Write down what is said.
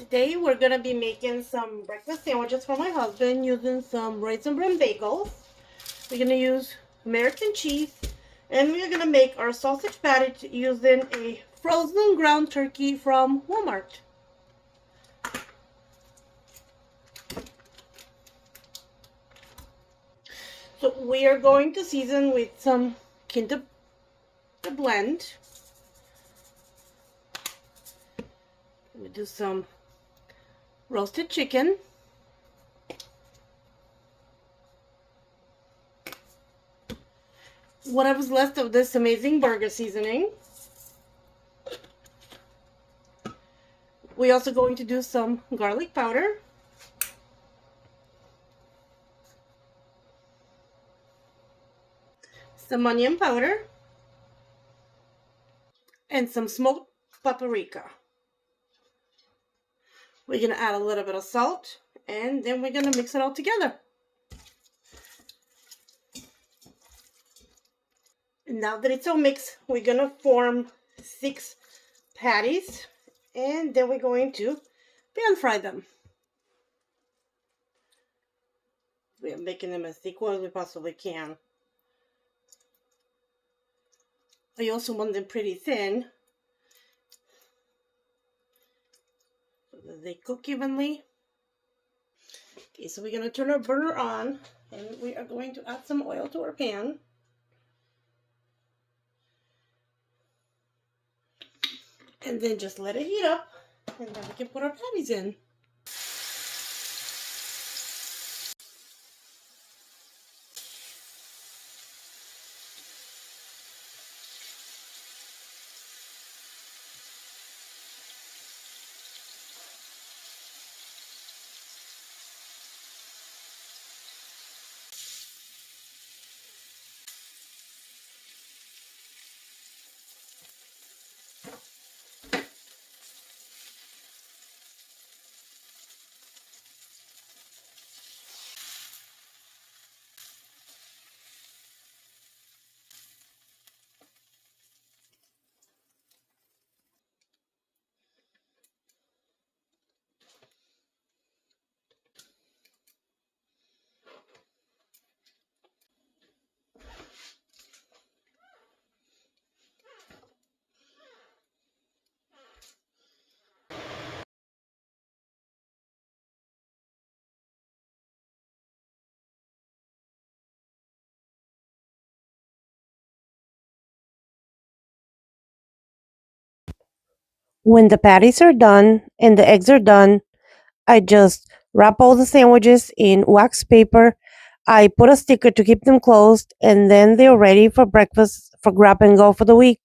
Today we're going to be making some breakfast sandwiches for my husband using some raisin bran bagels. We're going to use American cheese, and we're going to make our sausage patty using a frozen ground turkey from Walmart. So we are going to season with some Kinder blend. We do some roasted chicken. Whatever's left of this amazing burger seasoning. We're also going to do some garlic powder. Some onion powder. And some smoked paprika. We're going to add a little bit of salt, and then we're going to mix it all together. And now that it's all mixed, we're going to form 6 patties, and then we're going to pan fry them. We are making them as equal as we possibly can. I also want them pretty thin so that they cook evenly. Okay, so we're going to turn our burner on, and we are going to add some oil to our pan. And then just let it heat up, and then we can put our patties in. When the patties are done and the eggs are done, I just wrap all the sandwiches in wax paper. I put a sticker to keep them closed, and then they're ready for breakfast for grab and go for the week.